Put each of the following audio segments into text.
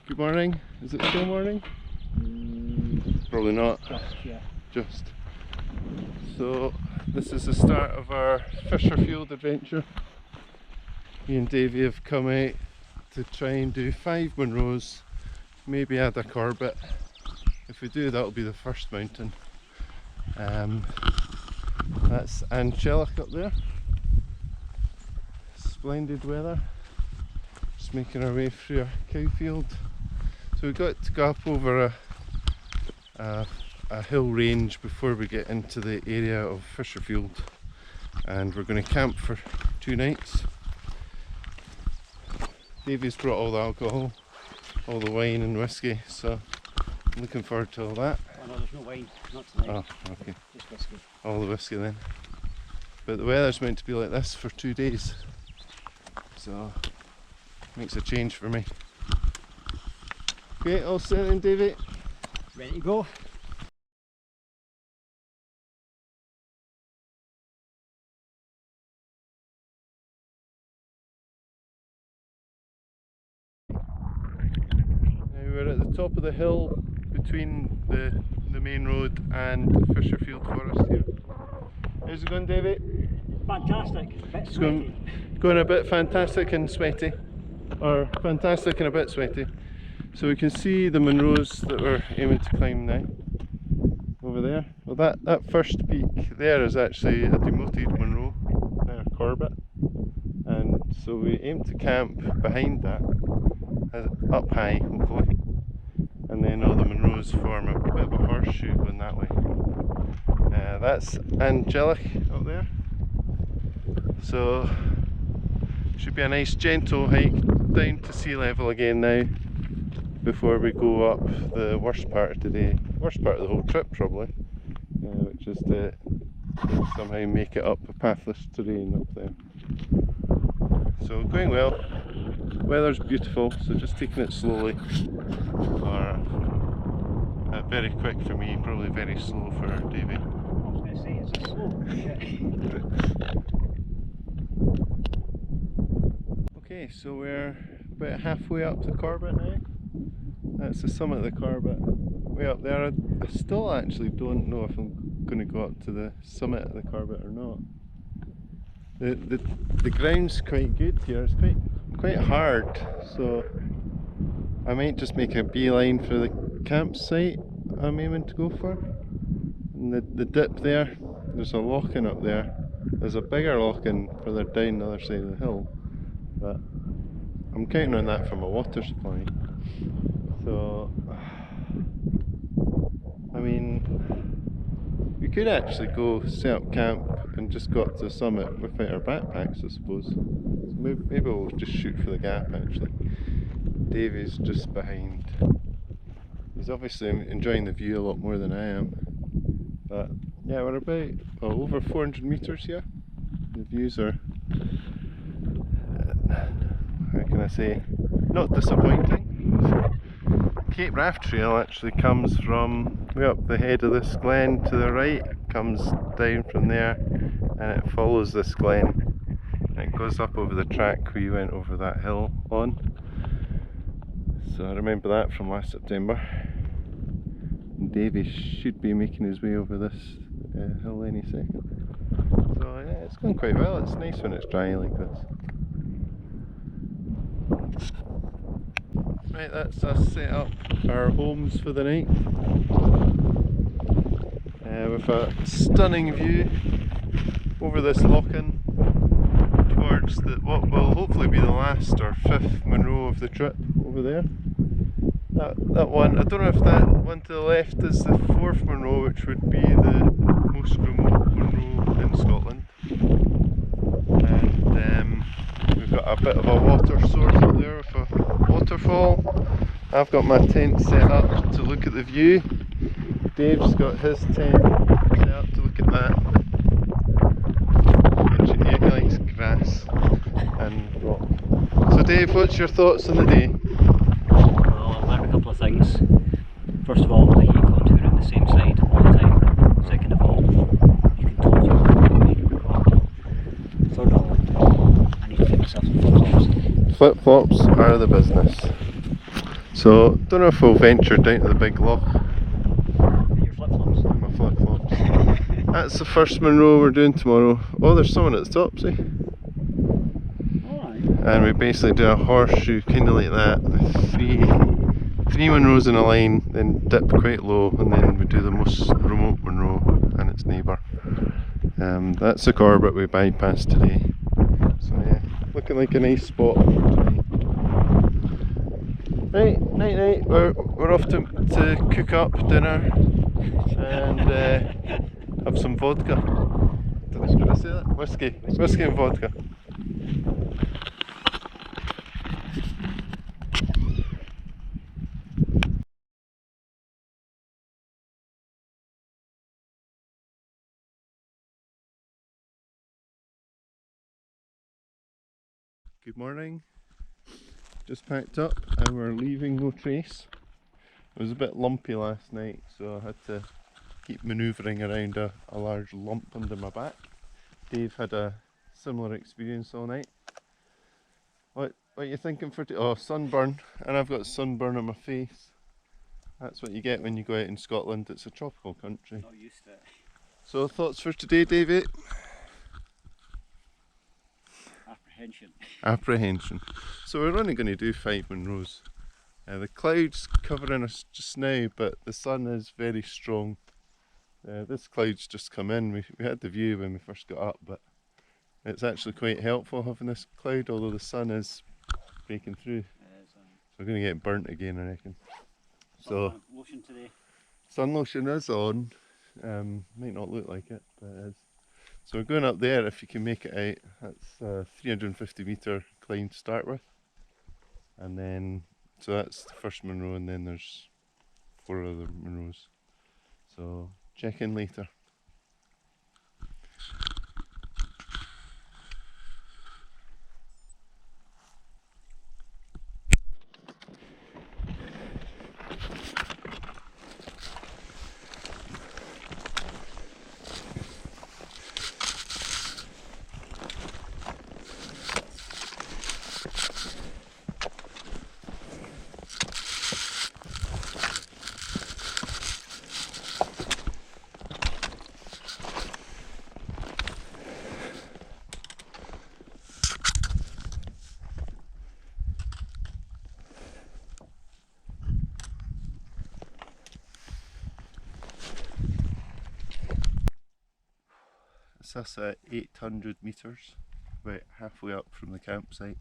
Good morning. Is it still morning? Probably not. Yeah. Just. So this is the start of our Fisherfield adventure. Me and Davey have come out to try and do 5 Munros, maybe add a Corbett. If we do, that'll be the first mountain. That's angelic up there. Splendid weather. Just making our way through a cow field. So we've got to go up over a hill range before we get into the area of Fisherfield, and we're going to camp for 2 nights. Davey's brought all the alcohol, all the wine and whiskey, so I'm looking forward to all that. Oh no, there's no wine, not tonight. Oh, okay. Just whiskey. All the whiskey then. But the weather's meant to be like this for 2 days, so makes a change for me. Okay, all set then, Davey? Ready to go? Now we're at the top of the hill between the main road and Fisherfield Forest here. How's it going, Davey? Fantastic. It's going a bit fantastic and sweaty, or fantastic and a bit sweaty. So we can see the Munros that we're aiming to climb now, over there. Well, that first peak there is actually a demoted Munro, a Corbett, and so we aim to camp behind that, up high hopefully, and then all the Munros form a bit of a horseshoe going that way. That's angelic up there, so should be a nice gentle hike down to sea level again now, before we go up the worst part of today, worst part of the whole trip probably, which is to somehow make it up a pathless terrain up there. So going well, weather's beautiful, so just taking it slowly, or very quick for me, probably very slow for Davey. I was going to say, it's a slow. Okay, so we're about halfway up the Corbett now. That's the summit of the Corbett, way up there. I still actually don't know if I'm going to go up to the summit of the Corbett or not. The ground's quite good here, it's quite hard, so I might just make a beeline for the campsite I'm aiming to go for. And the dip there, there's a lock-in up there. There's a bigger lock-in further down the other side of the hill, but I'm counting on that for my water supply. So, I mean, we could actually go set up camp and just go up to the summit without our backpacks, I suppose. So maybe we'll just shoot for the gap actually. Davey's just behind. He's obviously enjoying the view a lot more than I am. But yeah, we're about over 400 metres here. The views are, how can I say, not disappointing. Cape Raft Trail actually comes from way up the head of this glen to the right, comes down from there and it follows this glen and it goes up over the track we went over that hill on. So I remember that from last September. And Davey should be making his way over this hill any second. So yeah, it's going quite well. It's nice when it's dry like this. Right, that's us set up our homes for the night, with a stunning view over this lock-in towards what will hopefully be the last or 5th Munro of the trip over there. That one, I don't know if that one to the left is the 4th Munro, which would be the most remote Munro in Scotland. And we've got a bit of a water source up there with a waterfall. I've got my tent set up to look at the view. Dave's got his tent set up to look at that. He likes grass and rock. So Dave, what's your thoughts on the day? Well, I've learned a couple of things. First of all, that you can't do it on the same side all the time. Second of all, you can toss your car. Third of all, I need to get myself some flip-flops. Flip-flops are the business. So, don't know if we'll venture down to the big loch. Your flip-flops. My flip flops. That's the first Munro we're doing tomorrow. Oh, there's someone at the top, see? Alright. And we basically do a horseshoe, kind of like that. Three Munros in a line, then dip quite low, and then we do the most remote Munro and its neighbour. That's the Corbett we bypassed today. So yeah, looking like a nice spot for tonight. Right, night night. We're off to cook up dinner and have some vodka. Did I say that? Whiskey and vodka. Good morning. Just packed up and we're leaving no trace. It was a bit lumpy last night, so I had to keep manoeuvring around a large lump under my back. Dave had a similar experience all night. What are you thinking for today? Oh, sunburn, and I've got sunburn on my face. That's what you get when you go out in Scotland. It's a tropical country. Not used to it. So thoughts for today, Davey? Apprehension. So we're only going to do 5 Munros. The clouds covering us just now, but the sun is very strong. This cloud's just come in. We had the view when we first got up, but it's actually quite helpful having this cloud, although the sun is breaking through. So we're going to get burnt again, I reckon. So lotion today. Sun lotion is on. Might not look like it, but it is. So we're going up there if you can make it out. That's a 350 metre climb to start with. And then, so that's the first Munro, and then there's 4 other Munros. So check in later. That's at 800 metres, about halfway up from the campsite.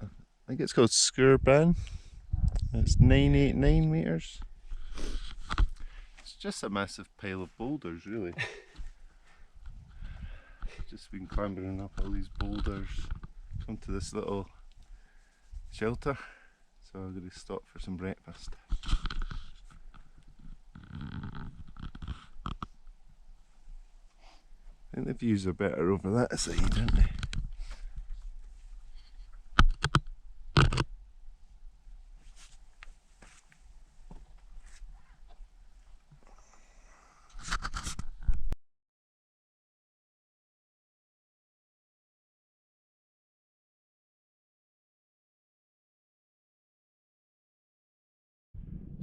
I think it's called Skurban. It's 989 metres. It's just a massive pile of boulders, really. Just been clambering up all these boulders, come to this little shelter, so I'm going to stop for some breakfast. I think the views are better over that side, aren't they?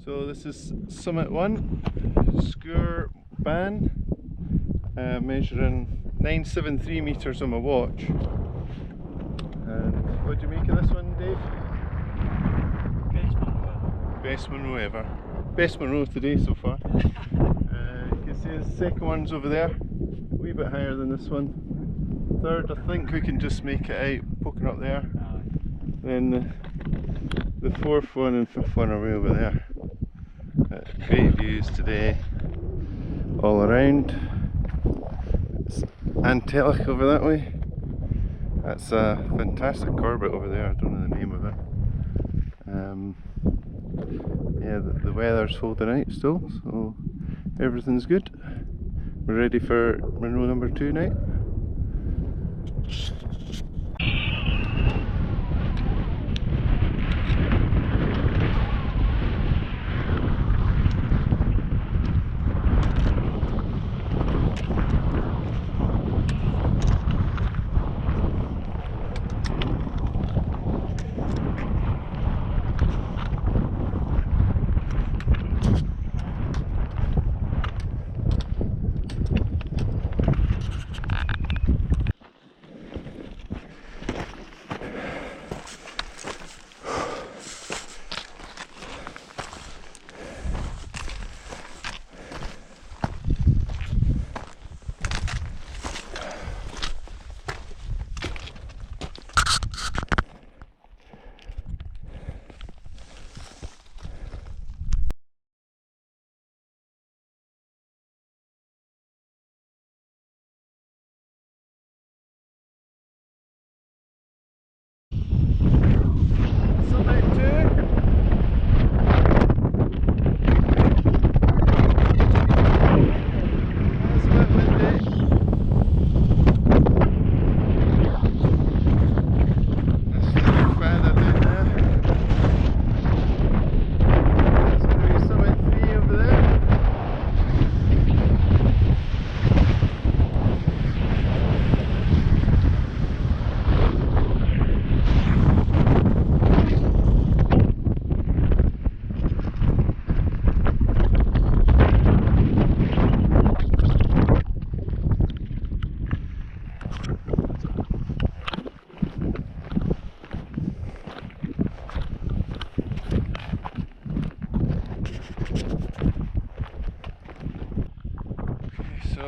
So this is Summit 1, Skurban, measuring 973 metres on my watch. And what do you make of this one, Dave? Best Munro ever. Best Munro today so far. You can see the second one's over there, a wee bit higher than this one. Third, I think we can just make it out, poking up there. Then the fourth one and fifth one are way over there. Great views today all around. It's Antelic over that way. That's a fantastic Corbett over there, I don't know the name of it. Yeah, the weather's holding out still, so everything's good. We're ready for Munro number 2 now.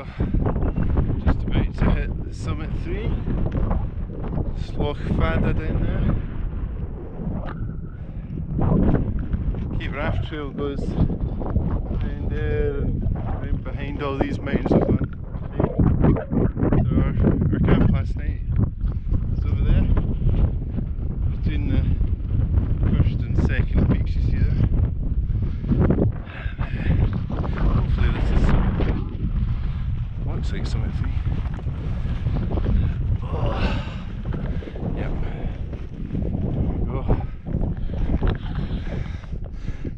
So, just about to hit the summit 3. Sloch Fada down there. Cape Raft Trail goes down there and round behind all these mountains up on. So our camp last night is over there, between the first and second peaks you see there. Hopefully this is Summit 3. Looks like Summit 3. Oh, yep, there we go.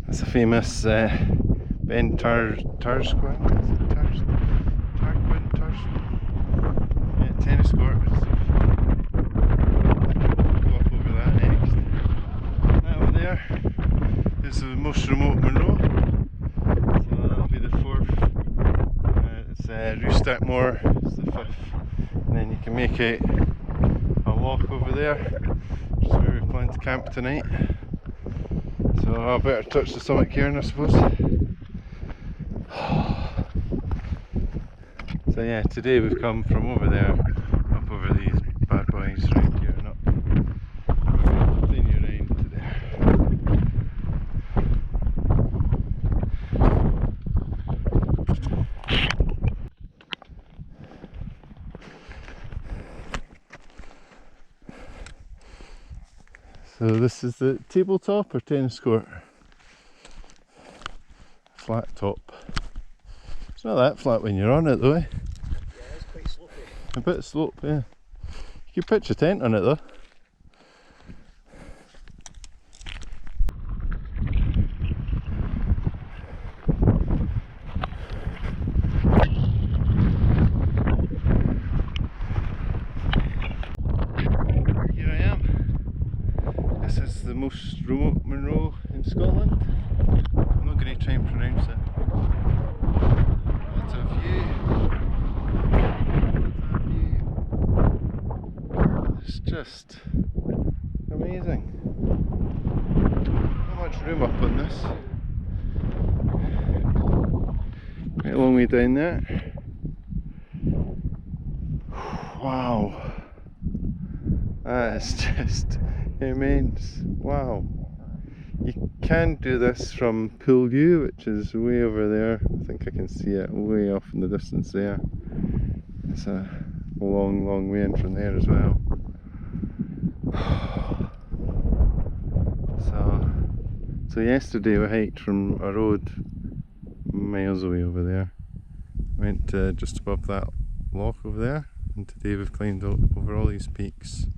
That's a famous Ben Tarsquin, is it Tarquin? Yeah, tennis court. Go up over that next. That over there is the most remote Munro. So that'll be the 4th. It's Roostakmore, it's the 5th. And then you can make a walk over there, which is where we plan to camp tonight. So I better touch the summit cairn, I suppose. So yeah, today we've come from over there, up over these bad boys round here and up. We're going to continue round to there. So this is the tabletop or tennis court? Flat top. It's not that flat when you're on it though, eh? Yeah, it's quite slopey. A bit of slope, yeah. You could pitch a tent on it though. Here I am. This is the most remote Munro in Scotland. I'm not going to try and pronounce it. What a view! It's just amazing. Not much room up on this. Quite a long way down there. Wow. That is just immense. Wow. You can do this from Pool U, which is way over there. I think I can see it way off in the distance there. It's a long, long way in from there as well. So yesterday we hiked from a road miles away over there. Went just above that loch over there, and today we've climbed over all these peaks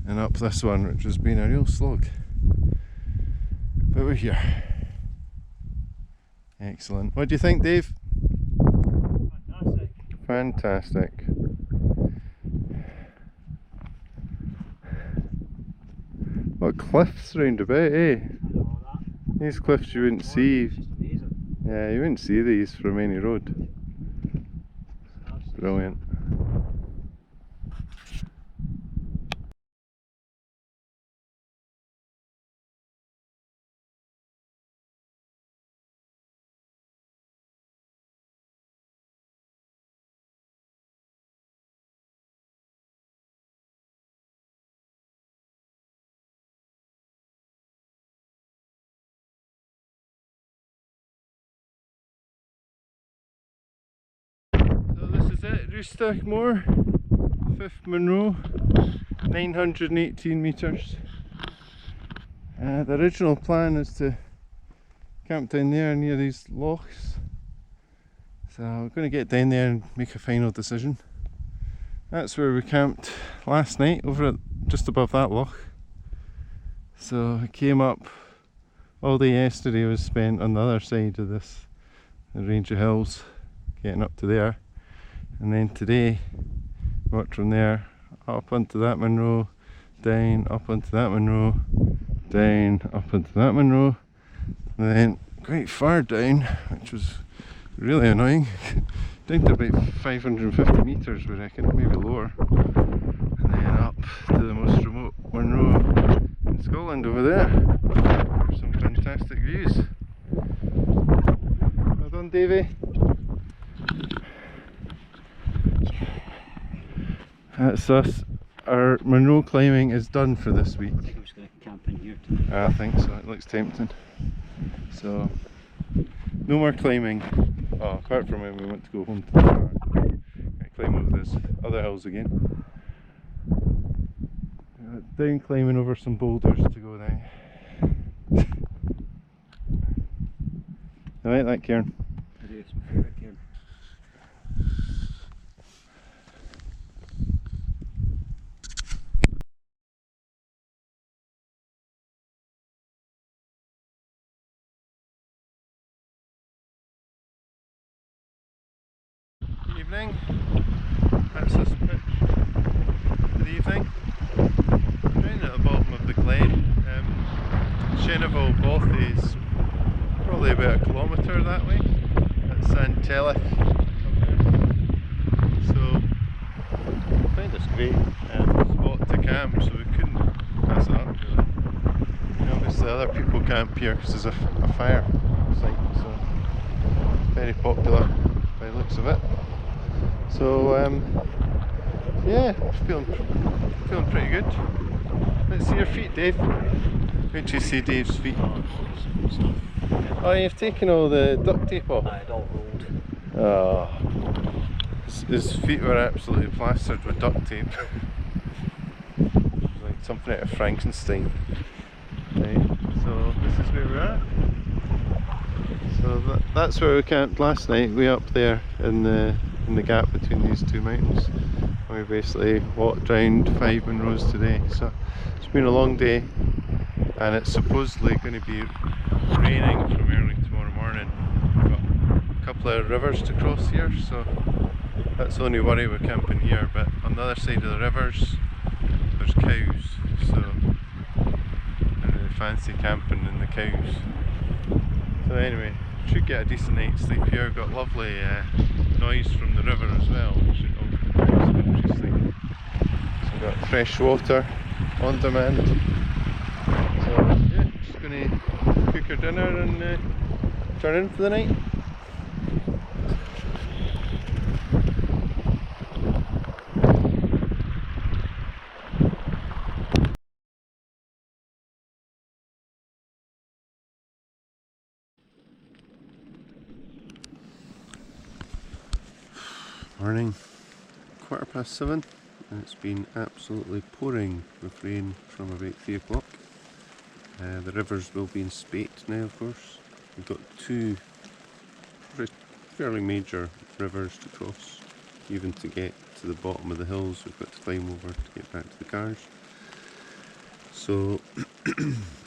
and up this one, which has been a real slog. But we're here. Excellent. What do you think, Dave? Fantastic. Fantastic. What cliffs round about, eh? I know that. These cliffs you wouldn't see. It's just amazing. Yeah, you wouldn't see these from any road. Brilliant. It, Roostakmore, 5th Munro, 918 metres. The original plan is to camp down there near these lochs, so we're going to get down there and make a final decision. That's where we camped last night, over at just above that loch. So I came up, all day yesterday was spent on the other side of this range of hills, getting up to there. And then today, walked from there, up onto that Munro, down, up onto that Munro, down, up onto that Munro, and then quite far down, which was really annoying, down to about 550 metres we reckon, maybe lower, and then up to the most remote Munro in Scotland over there. Some fantastic views. Well done, Davey. That's us. Our Munro climbing is done for this week. I think I'm just going to camp in here tonight. I think so, it looks tempting. So, no more climbing. Oh, apart from when we want to go home to the car. Gonna climb over those other hills again. Down climbing over some boulders to go now. I like that, Kieran. I do, it's my favourite gear. Evening. That's us pitch. Good evening. Down at the bottom of the glen. Sheneville Bothy is probably about a kilometre that way. That's Santellic so I find this great spot to camp, so we couldn't pass it up really. And obviously other people camp here because there's a fire site, so very popular by the looks of it. So yeah, feeling pretty good. Let's see your feet, Dave. Wait till you see Dave's feet. Oh, you've taken all the duct tape off? It all rolled. Oh, his feet were absolutely plastered with duct tape. It was like something out of Frankenstein. Right, so this is where we're at. So that's where we camped last night, way up there in the gap between these two mountains. And we basically walked around 5 Munros today. So it's been a long day, and it's supposedly going to be raining from early tomorrow morning. We've got a couple of rivers to cross here, so that's the only worry with camping here. But on the other side of the rivers there's cows, so I don't really fancy camping in the cows. So anyway, should get a decent night's sleep here. We've got lovely noise from the river as well, which is also interesting. So we've got fresh water on demand. So yeah, just going to cook our dinner and turn in for the night. Morning, 7:15, and it's been absolutely pouring with rain from about 3 o'clock. The rivers will be in spate now, of course. We've got 2 fairly major rivers to cross. Even to get to the bottom of the hills we've got to climb over to get back to the cars. So,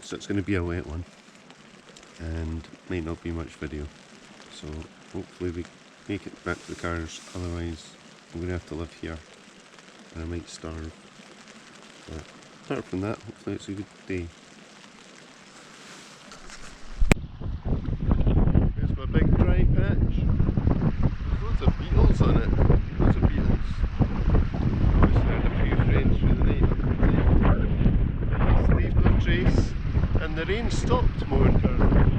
so it's going to be a wet one, and might not be much video. So hopefully we make it back to the cars, otherwise I'm going to have to live here and I might starve. But apart from that, hopefully it's a good day. There's my big dry patch. There's loads of beetles on it. Loads of beetles. Obviously I had a few friends through the night. Leave no trace. And the rain stopped momentarily.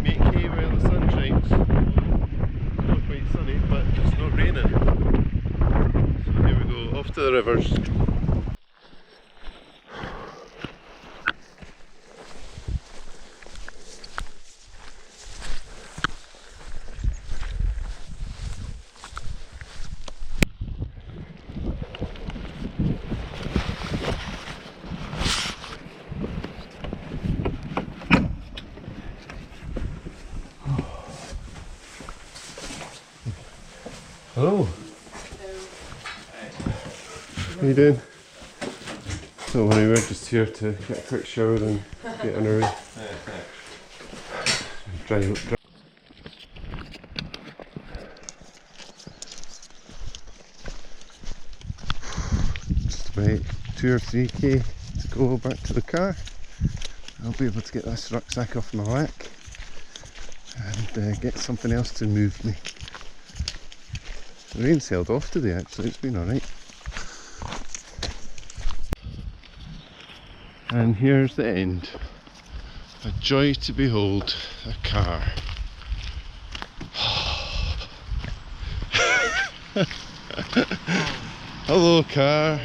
Make hay while the sun shines. It's not quite sunny, but it's not raining. So here we go, off to the rivers. Hello. How you doing? Don't worry, we're just here to get a quick shower and get on our way. Dry. Just about 2 or 3k to go back to the car. I'll be able to get this rucksack off my back and get something else to move me. The rain's held off today actually, it's been alright. And here's the end. A joy to behold, a car. Hello, car.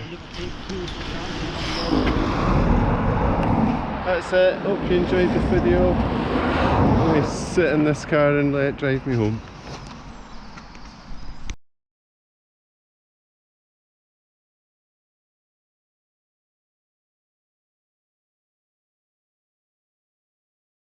That's it. Hope you enjoyed the video. Let me sit in this car and let it drive me home.